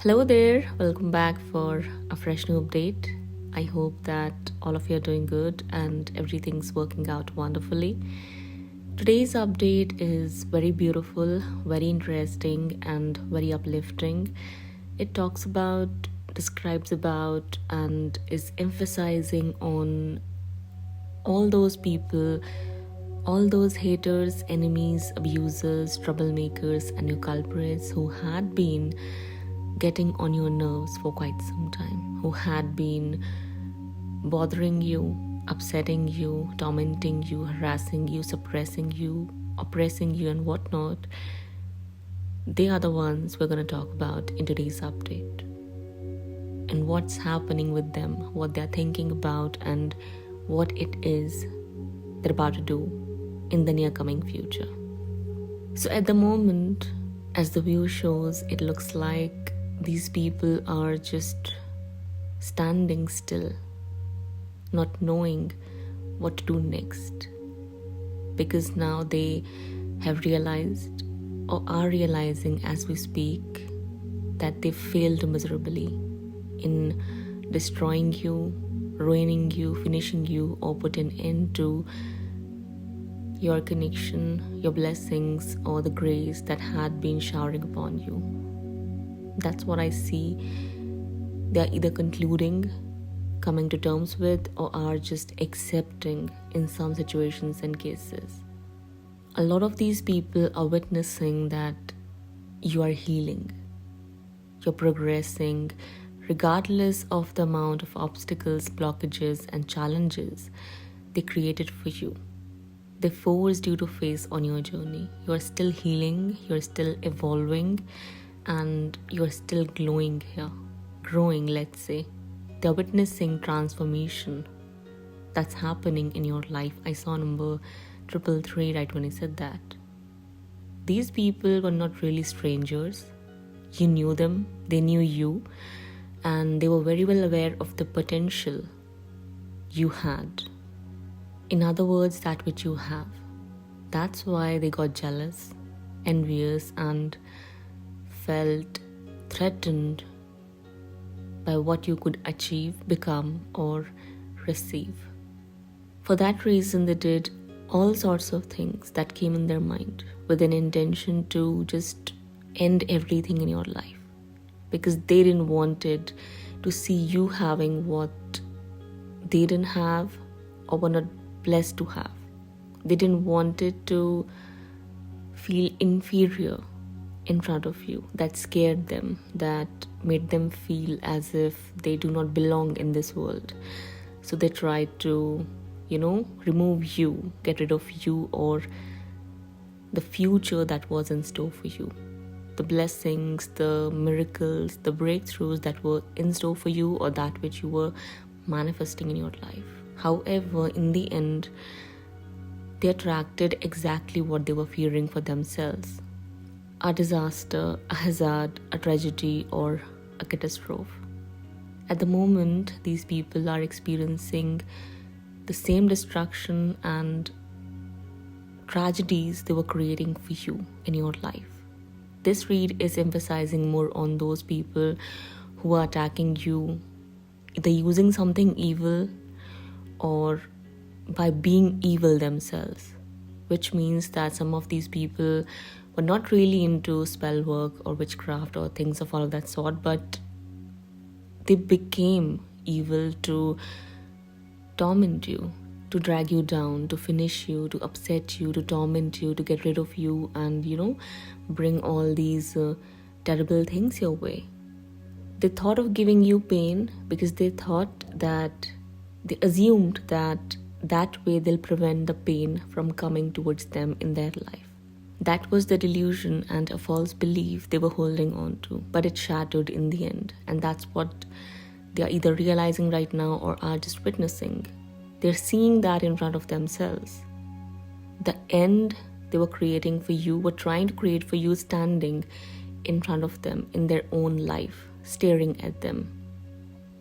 Hello there, welcome back for a fresh new update. I hope that all of you are doing good and everything's working out wonderfully. Today's update is very beautiful, very interesting, and very uplifting. It describes about, and is emphasizing on all those people, all those haters, enemies, abusers, troublemakers, and your culprits who had been getting on your nerves for quite some time, who had been bothering you, upsetting you, tormenting you, harassing you, suppressing you, oppressing you, and whatnot. They are the ones we're going to talk about in today's update. And what's happening with them, what they're thinking about, and what it is they're about to do in the near coming future. So at the moment, as the view shows, it looks like these people are just standing still, not knowing what to do next, because now they have realized or are realizing as we speak that they failed miserably in destroying you, ruining you, finishing you, or put an end to your connection, your blessings, or the grace that had been showering upon you. That's what I see. They are either concluding, coming to terms with, or are just accepting in some situations and cases. A lot of these people are witnessing that you are healing, you're progressing, regardless of the amount of obstacles, blockages, and challenges they created for you. They forced you to face on your journey. You are still healing, you're still evolving, and you're still growing here, let's say. They're witnessing transformation that's happening in your life. I saw number 333 right when I said that. These people were not really strangers. You knew them, they knew you, and they were very well aware of the potential you had. In other words, that which you have. That's why they got jealous, envious, and felt threatened by what you could achieve, become, or receive. For that reason, they did all sorts of things that came in their mind with an intention to just end everything in your life, because they didn't want it to see you having what they didn't have or were not blessed to have. They didn't want it to feel inferior in front of you. That scared them, that made them feel as if they do not belong in this world. So they tried to, remove you, get rid of you, or the future that was in store for you. The blessings, the miracles, the breakthroughs that were in store for you, or that which you were manifesting in your life. However, in the end, they attracted exactly what they were fearing for themselves. A disaster, a hazard, a tragedy, or a catastrophe. At the moment, these people are experiencing the same destruction and tragedies they were creating for you in your life. This read is emphasizing more on those people who are attacking you, either using something evil or by being evil themselves, which means that some of these people were not really into spell work or witchcraft or things of all of that sort, but they became evil to torment you, to drag you down, to finish you, to upset you, to torment you, to get rid of you, and bring all these terrible things your way. They thought of giving you pain because they assumed that way they'll prevent the pain from coming towards them in their life. That was the delusion and a false belief they were holding on to, but it shattered in the end, and that's what they are either realizing right now or are just witnessing. They're seeing that in front of themselves. The end they were creating for you, were trying to create for you, standing in front of them in their own life, staring at them.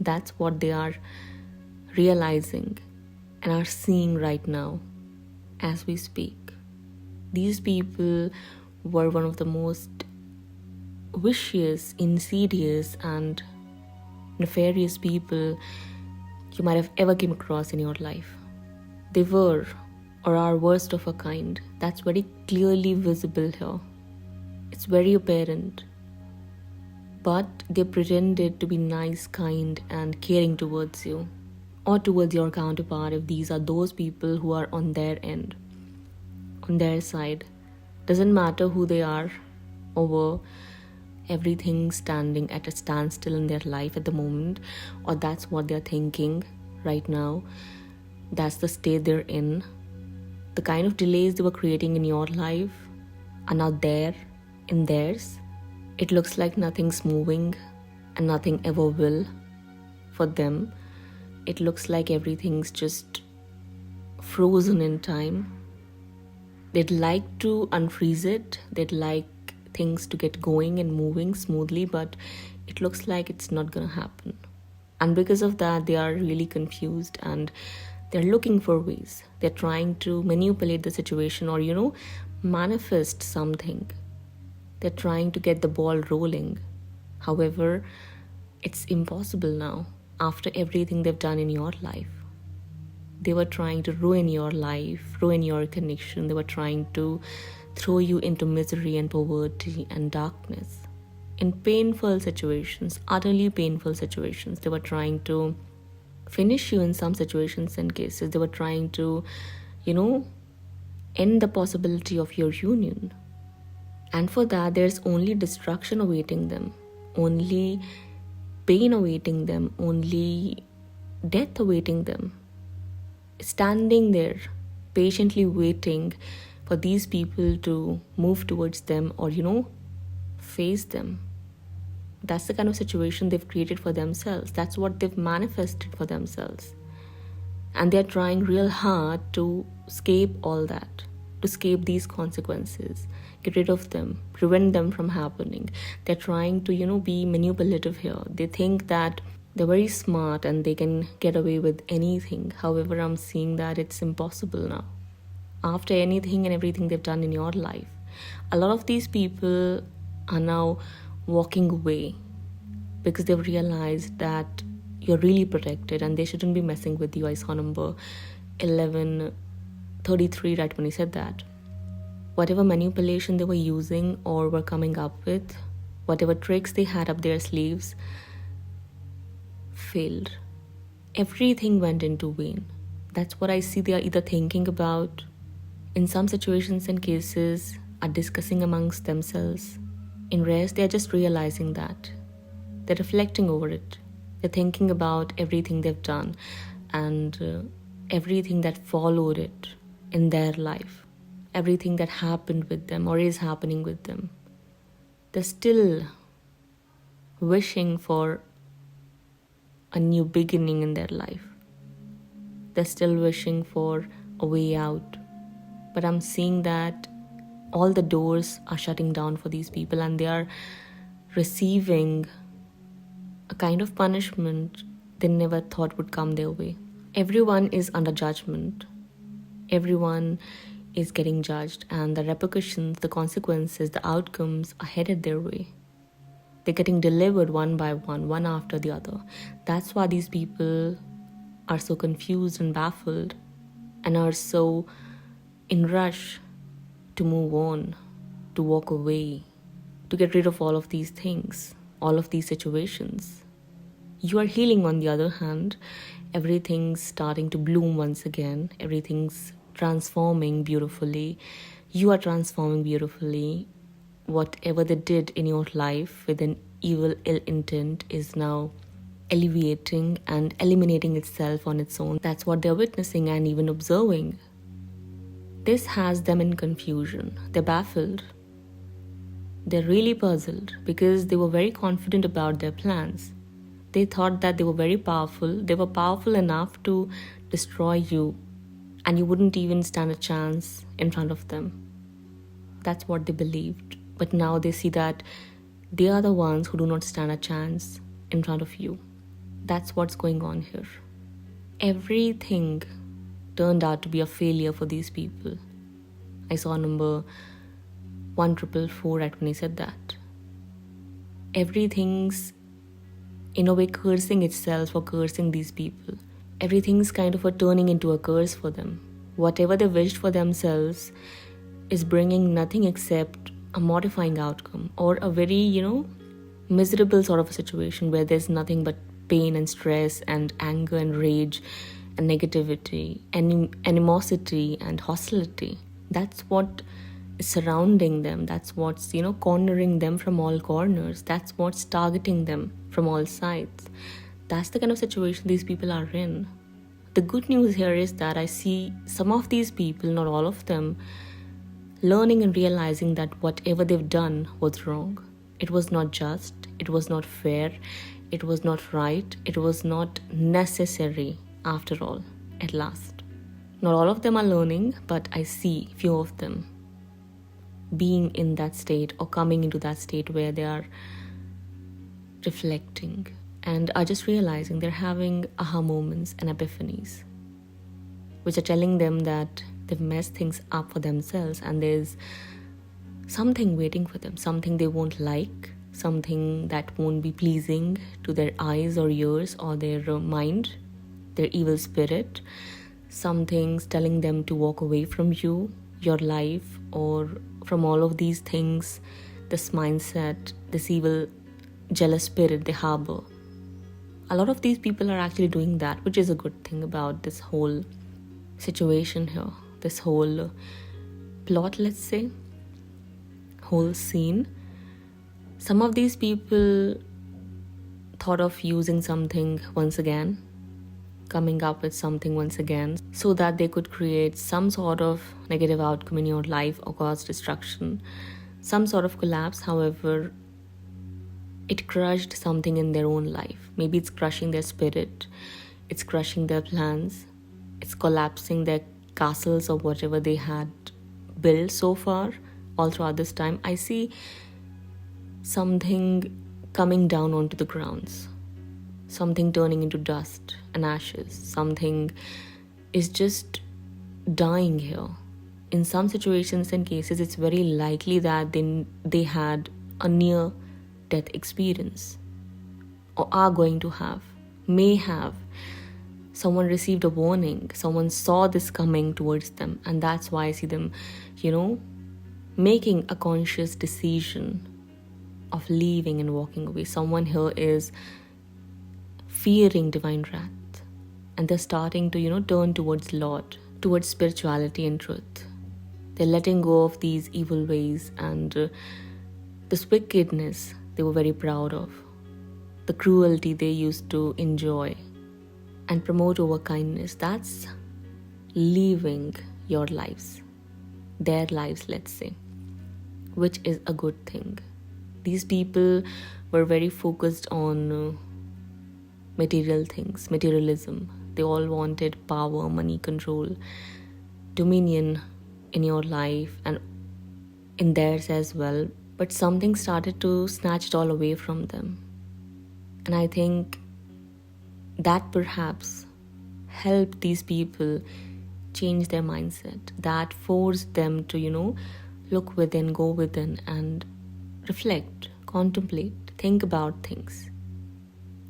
That's what they are realizing and are seeing right now as we speak. These people were one of the most vicious, insidious, and nefarious people you might have ever came across in your life. They were or are worst of a kind. That's very clearly visible here. It's very apparent. But they pretended to be nice, kind, and caring towards you, or towards your counterpart if these are those people who are on their end, on their side. Doesn't matter who they are, over everything standing at a standstill in their life at the moment, or that's what they're thinking right now. That's the state they're in. The kind of delays they were creating in your life are now there in theirs. It looks like nothing's moving and nothing ever will for them. It looks like everything's just frozen in time. They'd like to unfreeze it. They'd like things to get going and moving smoothly, but it looks like it's not gonna happen. And because of that, they are really confused and they're looking for ways. They're trying to manipulate the situation or, manifest something. They're trying to get the ball rolling. However, it's impossible now after everything they've done in your life. They were trying to ruin your life, ruin your connection. They were trying to throw you into misery and poverty and darkness. In painful situations, utterly painful situations, they were trying to finish you in some situations and cases. They were trying to, end the possibility of your union. And for that, there's only destruction awaiting them, only pain awaiting them, only death awaiting them. Standing there, patiently waiting for these people to move towards them or, face them. That's the kind of situation they've created for themselves. That's what they've manifested for themselves. And they're trying real hard to escape all that, to escape these consequences, get rid of them, prevent them from happening. They're trying to, be manipulative here. They think that they're very smart and they can get away with anything. However, I'm seeing that it's impossible now. After anything and everything they've done in your life, a lot of these people are now walking away because they've realized that you're really protected and they shouldn't be messing with you. I saw number 1133 right when he said that. Whatever manipulation they were using or were coming up with, whatever tricks they had up their sleeves, failed. Everything went into vain. That's what I see they are either thinking about, in some situations and cases, are discussing amongst themselves. In rest, they are just realizing that. They're reflecting over it. They're thinking about everything they've done and everything that followed it in their life. Everything that happened with them or is happening with them. They're still wishing for a new beginning in their life. They're still wishing for a way out. But I'm seeing that all the doors are shutting down for these people and they are receiving a kind of punishment they never thought would come their way. Everyone is under judgment. Everyone is getting judged and the repercussions, the consequences, the outcomes are headed their way. They're getting delivered one by one after the other. That's why these people are so confused and baffled and are so in rush to move on, to walk away, to get rid of all of these things, all of these situations. You are healing on the other hand. Everything's starting to bloom once again. Everything's transforming beautifully. You are transforming beautifully. Whatever they did in your life with an evil, ill intent is now alleviating and eliminating itself on its own. That's what they're witnessing and even observing. This has them in confusion. They're baffled. They're really puzzled because they were very confident about their plans. They thought that they were very powerful. They were powerful enough to destroy you and you wouldn't even stand a chance in front of them. That's what they believed. But now they see that they are the ones who do not stand a chance in front of you. That's what's going on here. Everything turned out to be a failure for these people. I saw number 1444 right when he said that. everything's in a way cursing itself or cursing these people. Everything's kind of a turning into a curse for them. Whatever they wished for themselves is bringing nothing except a mortifying outcome, or a very, miserable sort of a situation where there's nothing but pain and stress and anger and rage and negativity and animosity and hostility. That's what is surrounding them. That's what's, cornering them from all corners. That's what's targeting them from all sides. That's the kind of situation these people are in. The good news here is that I see some of these people, not all of them, learning and realizing that whatever they've done was wrong. It was not just, it was not fair, it was not right, it was not necessary after all, at last. Not all of them are learning, but I see few of them being in that state or coming into that state where they are reflecting and are just realizing they're having aha moments and epiphanies, which are telling them that they've messed things up for themselves and there's something waiting for them, something they won't like, something that won't be pleasing to their eyes or ears or their mind, their evil spirit. Something's telling them to walk away from you, your life, or from all of these things, this mindset, this evil, jealous spirit they harbor. A lot of these people are actually doing that, which is a good thing about this whole situation here, this whole plot, let's say, whole scene. Some of these people thought of using something once again, coming up with something once again, so that they could create some sort of negative outcome in your life or cause destruction, some sort of collapse. However, it crushed something in their own life. Maybe it's crushing their spirit, it's crushing their plans, it's collapsing their castles or whatever they had built so far all throughout this time. I see something coming down onto the grounds, something turning into dust and ashes, something is just dying here. In some situations and cases, it's very likely that they had a near death experience, or are going to have, may have. Someone received a warning, someone saw this coming towards them, and that's why I see them, making a conscious decision of leaving and walking away. Someone here is fearing divine wrath, and they're starting to, turn towards Lord, towards spirituality and truth. They're letting go of these evil ways and this wickedness they were very proud of, the cruelty they used to enjoy and promote over kindness. That's leaving your lives, their lives, let's say, which is a good thing. These people were very focused on material things, materialism. They all wanted power, money, control, dominion in your life and in theirs as well. But something started to snatch it all away from them. And I think that perhaps helped these people change their mindset. That forced them to, look within, go within and reflect, contemplate, think about things.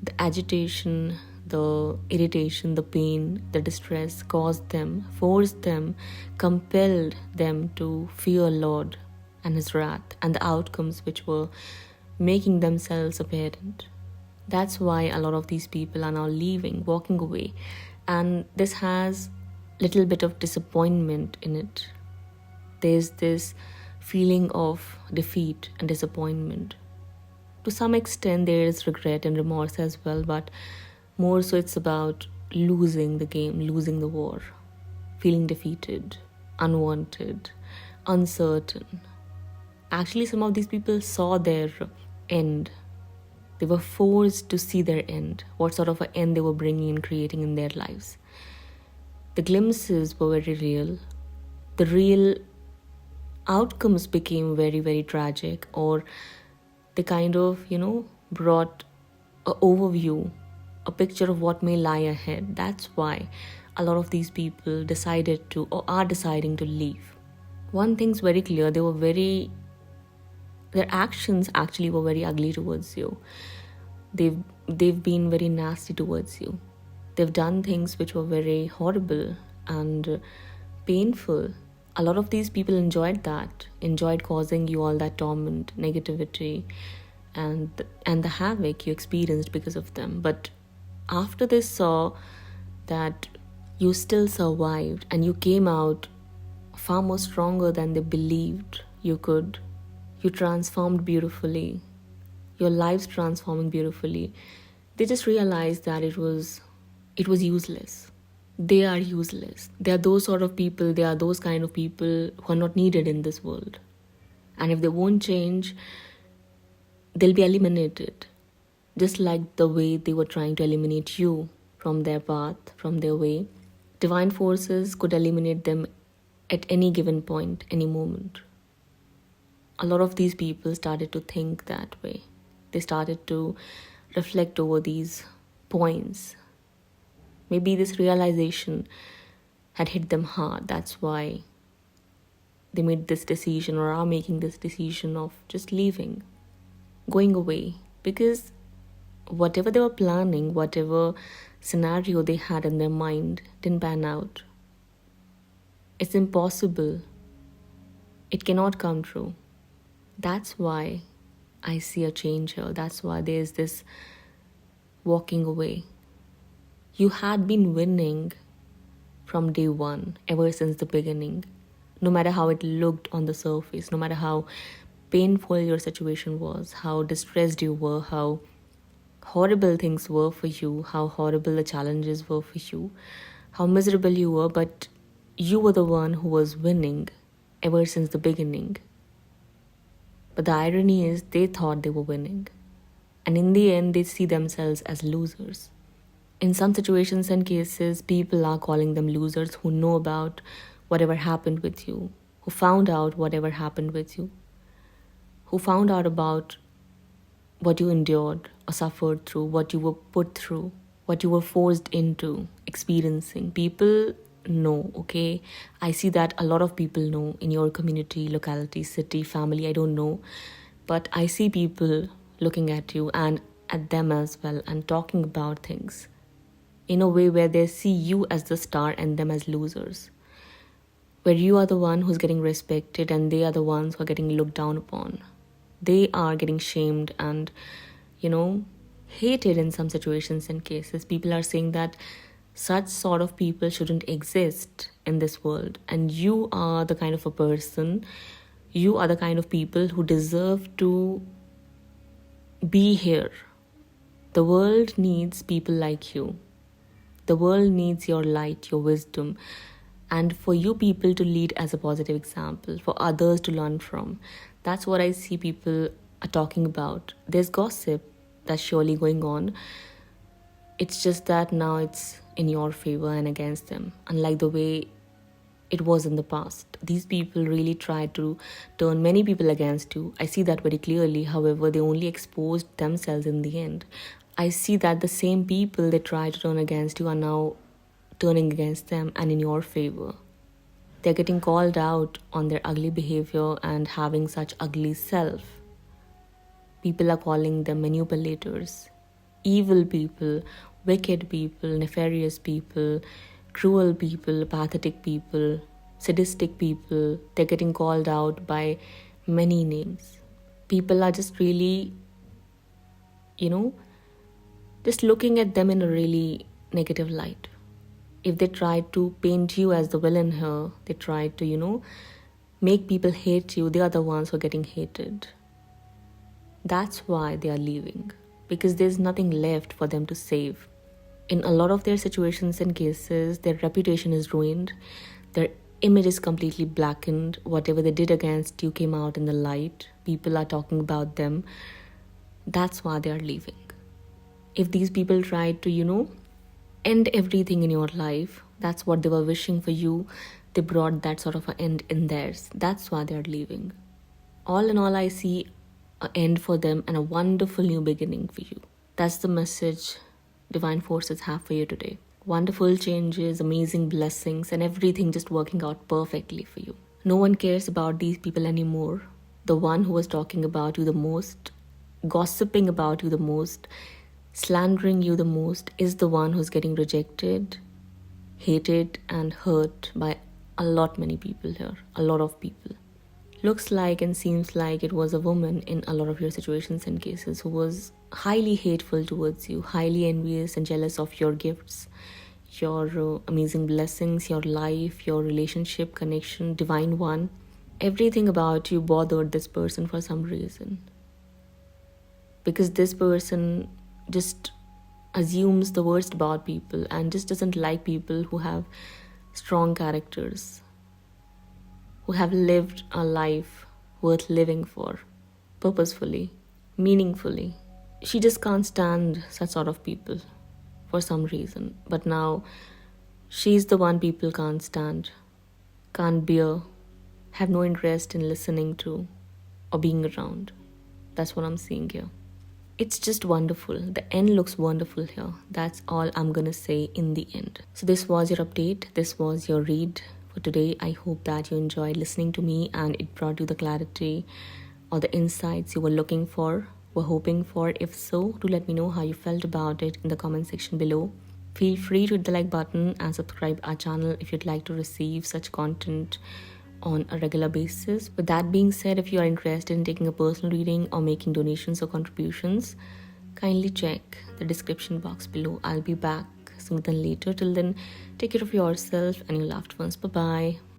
The agitation, the irritation, the pain, the distress caused them, forced them, compelled them to fear Lord and his wrath and the outcomes which were making themselves apparent. That's why a lot of these people are now leaving, walking away, and this has little bit of disappointment in it. There's this feeling of defeat and disappointment. To some extent there is regret and remorse as well, but more so it's about losing the game, losing the war, feeling defeated, unwanted, uncertain. Actually, some of these people saw their end. They were forced to see their end, what sort of an end they were bringing and creating in their lives. The glimpses were very real. The real outcomes became very, very tragic, or they kind of, brought an overview, a picture of what may lie ahead. That's why a lot of these people decided to, or are deciding to leave. One thing's very clear, they were very their actions actually were very ugly towards you. They've been very nasty towards you. They've done things which were very horrible and painful. A lot of these people enjoyed causing you all that torment, negativity, and the havoc you experienced because of them. But after they saw that you still survived and you came out far more stronger than they believed you could, you transformed beautifully, your lives transforming beautifully, they just realized that it was useless. They are useless. They are those sort of people, they are those kind of people who are not needed in this world. And if they won't change, they'll be eliminated. Just like the way they were trying to eliminate you from their path, from their way. Divine forces could eliminate them at any given point, any moment. A lot of these people started to think that way. They started to reflect over these points. Maybe this realization had hit them hard. That's why they made this decision or are making this decision of just leaving, going away. Because whatever they were planning, whatever scenario they had in their mind didn't pan out. It's impossible. It cannot come true. That's why I see a change here. That's why there's this walking away. You had been winning from day one, ever since the beginning. No matter how it looked on the surface, no matter how painful your situation was, how distressed you were, how horrible things were for you, how horrible the challenges were for you, how miserable you were, but you were the one who was winning ever since the beginning. But the irony is they thought they were winning. And in the end, they see themselves as losers. In some situations and cases, people are calling them losers who know about whatever happened with you, who found out whatever happened with you, who found out about what you endured or suffered through, what you were put through, what you were forced into experiencing. People know, okay? I see that a lot of people know in your community, locality, city, family, I don't know. But I see people looking at you and at them as well and talking about things in a way where they see you as the star and them as losers. Where you are the one who's getting respected and they are the ones who are getting looked down upon. They are getting shamed and, hated in some situations and cases. People are saying that such sort of people shouldn't exist in this world. And you are the kind of a person, you are the kind of people who deserve to be here. The world needs people like you. The world needs your light, your wisdom, and for you people to lead as a positive example, for others to learn from. That's what I see people are talking about. There's gossip that's surely going on. It's just that now it's in your favor and against them, unlike the way it was in the past. These people really try to turn many people against you. I see that very clearly. However, they only exposed themselves in the end. I see that the same people they try to turn against you are now turning against them and in your favor. They're getting called out on their ugly behavior and having such ugly self. People are calling them manipulators, evil people, wicked people, nefarious people, cruel people, pathetic people, sadistic people. They're getting called out by many names. People are just really, just looking at them in a really negative light. If they try to paint you as the villain here, they try to, make people hate you, they are the ones who are getting hated. That's why they are leaving, because there's nothing left for them to save. In a lot of their situations and cases, their reputation is ruined, their image is completely blackened, whatever they did against you came out in the light, people are talking about them. That's why they are leaving. If these people tried to, end everything in your life, that's what they were wishing for you, they brought that sort of an end in theirs. That's why they are leaving. All in all, I see an end for them and a wonderful new beginning for you. That's the message divine forces have for you today. Wonderful changes, amazing blessings, and everything just working out perfectly for you. No one cares about these people anymore. the one who was talking about you the most, gossiping about you the most, slandering you the most, is the one who's getting rejected, hated, and hurt by a lot many people here, a lot of people. Looks like and seems like it was a woman in a lot of your situations and cases who was highly hateful towards you, highly envious and jealous of your gifts, your amazing blessings, your life, your relationship, connection, divine one. Everything about you bothered this person for some reason. Because this person just assumes the worst about people and just doesn't like people who have strong characters, who have lived a life worth living for, purposefully, meaningfully. She just can't stand such sort of people for some reason. But now she's the one people can't stand, can't bear, have no interest in listening to or being around. That's what I'm seeing here. It's just wonderful. The end looks wonderful here. That's all I'm gonna say in the end. So this was your update. This was your read for today. I hope that you enjoyed listening to me and it brought you the clarity or the insights you were looking for, were hoping for. If so, do let me know how you felt about it in the comment section below. Feel free to hit the like button and subscribe our channel if you'd like to receive such content on a regular basis. With that being said, if you are interested in taking a personal reading or making donations or contributions, kindly check the description box below. I'll be back sooner than later. Till then, take care of yourself and your loved ones. Bye-bye.